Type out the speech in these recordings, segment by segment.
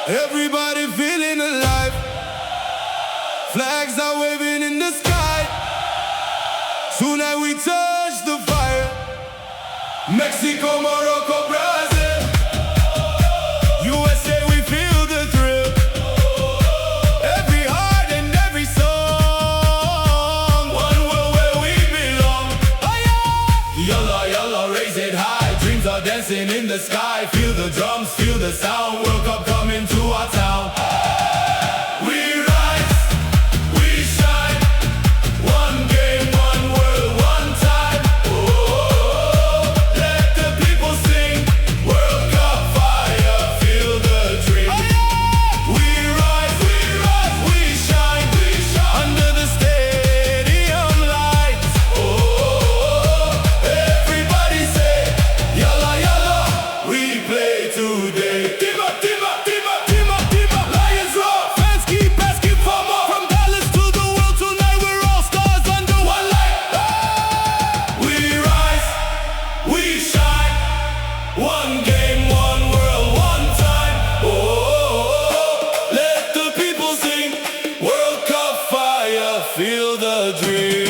Everybody feeling alive. Flags are waving in the sky. Tonight we touch the fire. Mexico, Morocco, Brazil, USA, we feel the thrill. Every heart and every song, one world where we belong. Oh yeah! Yallah, yallah, raise it high. Dreams are dancing in the sky. Feel the drums, feel the sound. World Cup coming to our town. We rise, we shine. One game, one world, one time. Oh, let the people sing. World Cup fire, feel the dream. Oh, yeah! We rise, we shine, under the stadium lights. Oh, everybody say, yallah, yallah, we play today. Timba, timba, timba, timba, timba. Lions roar, fans keep asking for more. From Dallas to the world, tonight we're all stars under one light. We rise, we shine. One game, one world, one time. Oh, let the people sing. World Cup fire, feel the dream.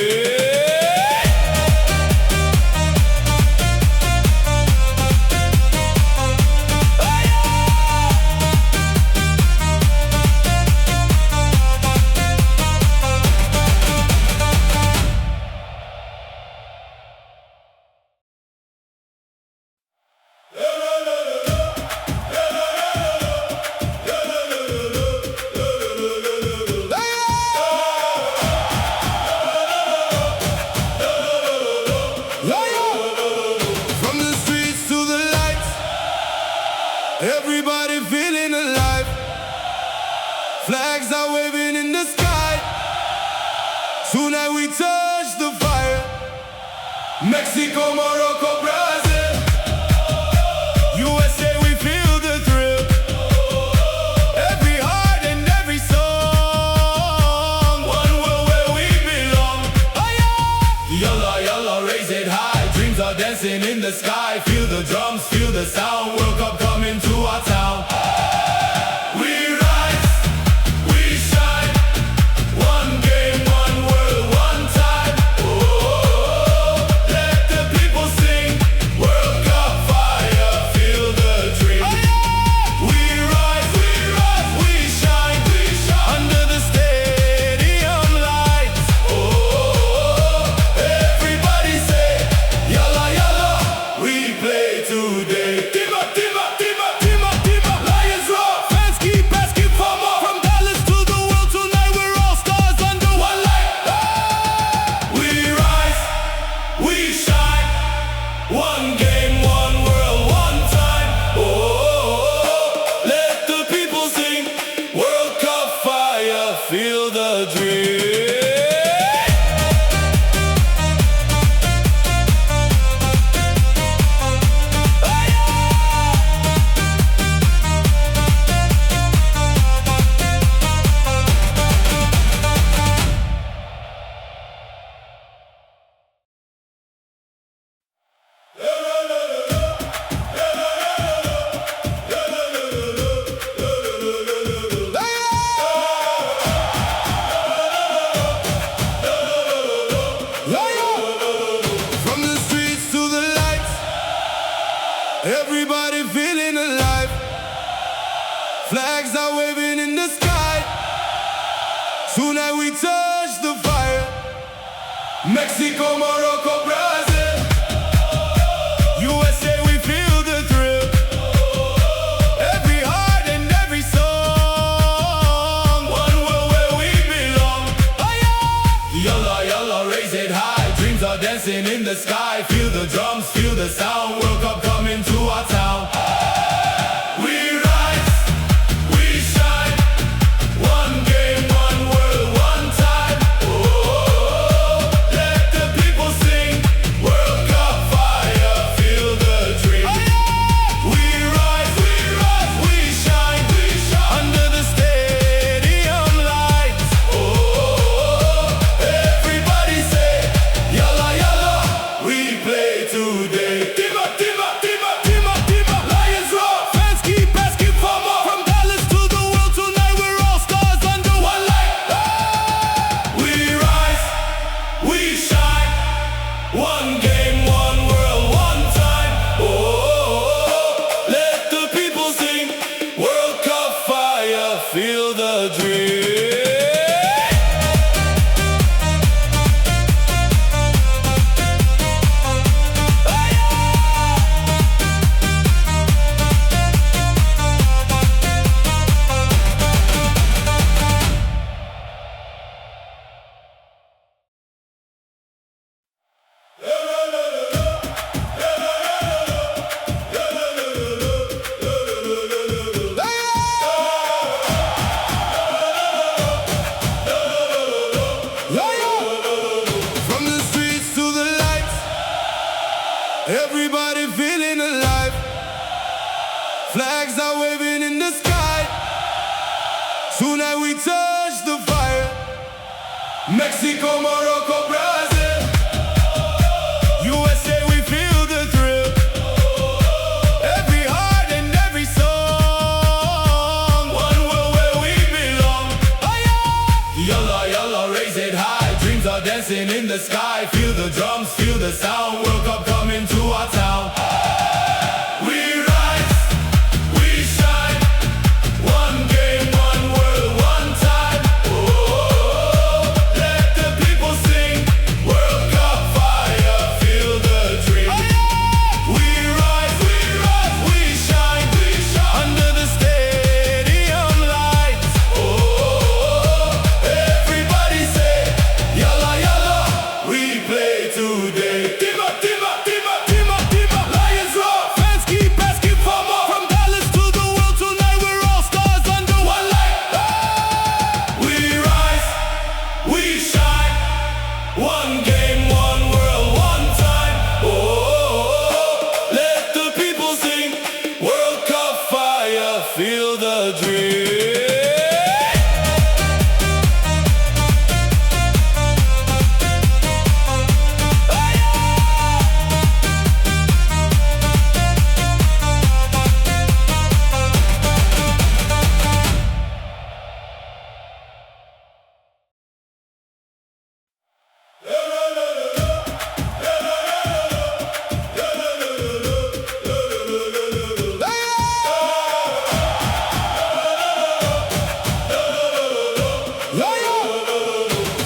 From the streets to the lights, everybody feeling alive. Flags are waving in the sky. Tonight we touch the fire. Mexico, Morocco, Brazil, USA, we feel the thrill. Every heart and every song, one world where we belong. Oh yeah! Yallah, yallah, raise it high. Dreams are dancing in the sky. Feel the drums, feel the sound. World Cup coming to our town. We rise, we shine. One game, one world, one time. Oh, let the people sing. World Cup fire, feel the dream. Oh yeah! We rise, we shine, under the stadium lights. Oh, everybody say, yallah, yallah, we play today. Timba, timba, timba, timba, timba. Lions roar, fans keep asking for more. From Dallas to the world, tonight we're all stars under one light. We rise, we shine. One game, one world, one time. Oh, let the people sing. World Cup fire, feel the dream. From the streets to the lights, everybody feeling alive. Flags are waving in the sky. Tonight we touch the fire. Mexico, Morocco, Brazil, USA, we feel the thrill. Every heart and every song, one world where we belong. Oh yeah! Yallah, yallah, raise it high. Dreams are dancing in the sky. Feel the drums, feel the sound. World Cup coming to our town. We rise, we shine. One game, one world, one time. Oh, let the people sing. World Cup fire, feel the dream. Oh yeah! We rise, we shine, under the stadium lights. Oh, everybody say, yallah, yallah, we play today. Timba, timba, timba. Flags are waving in the sky. Tonight we touch the fire. Mexico, Morocco, Brazil, USA, we feel the thrill. Every heart and every song, one world where we belong. Oh yeah! Yallah, yallah, raise it high. Dreams are dancing in the sky. Feel the drums, feel the sound. World Cup coming to our town. We rise, we shine. One game, one world, one time. Oh, let the people sing. World Cup fire, feel the dream. Oh, yeah! We rise, we shine, under the stadium lights. Oh, everybody say, yallah, yallah, we play today. Timba, timba, timba, timba, timba. Lions roar, fans keep asking for more. From Dallas to the world, tonight we're all stars under one light. We rise, we shine. One game, one world, one time. Oh, let the people sing. World Cup fire, feel the dream.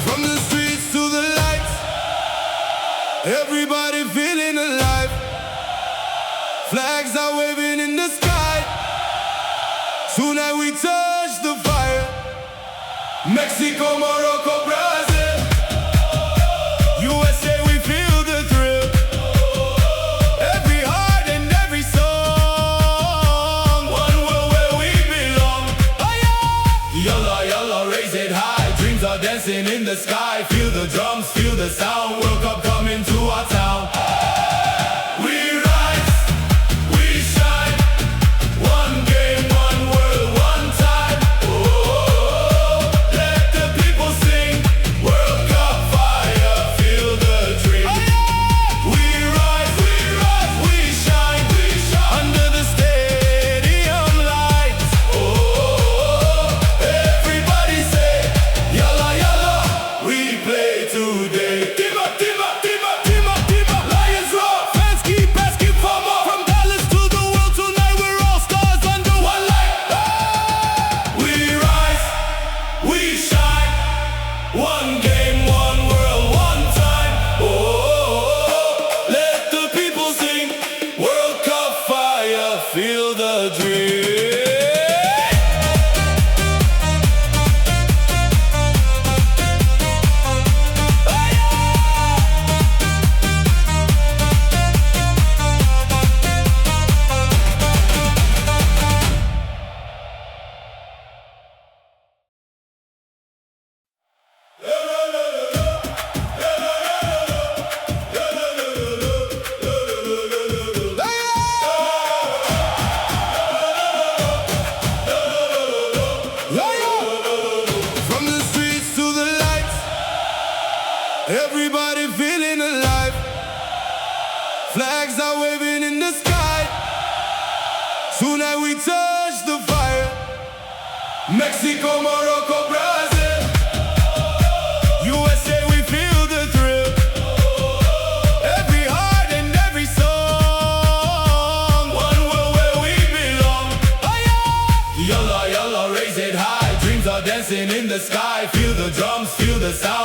From the streets to the lights, everybody feeling alive. Flags are waving in the sky. Tonight we touch the fire. Mexico, Morocco, Brazil, USA, we feel the thrill. Every heart and every song, one world where we belong. Oh yeah! Yallah, yallah, raise it high. Dreams are dancing in the sky. Feel the drums, feel the sound. World Cup coming to our town. We rise, we shine. One game, one world, one time. Oh, let the people sing. World Cup fire, feel the dream. Oh, yeah! We rise, we shine, under the stadium lights. Oh, everybody say, yallah, yallah, we play today. Timba, timba, timba, timba, timba. Lions roar, fans keep asking for more. From Dallas to the world, tonight we're all stars under one light. We rise, we shine. One game, one world, one time. Oh, let the people sing. World Cup fire, feel the dream. From the streets to the lights, everybody feeling alive. Flags are waving in the sky. Tonight we touch the fire. Mexico, Morocco, Brazil, USA, we feel the thrill. Every heart and every song, one world where we belong. Oh yeah! Yallah, yallah, raise it high. Dreams are dancing in the sky. Feel the drums, feel the sound.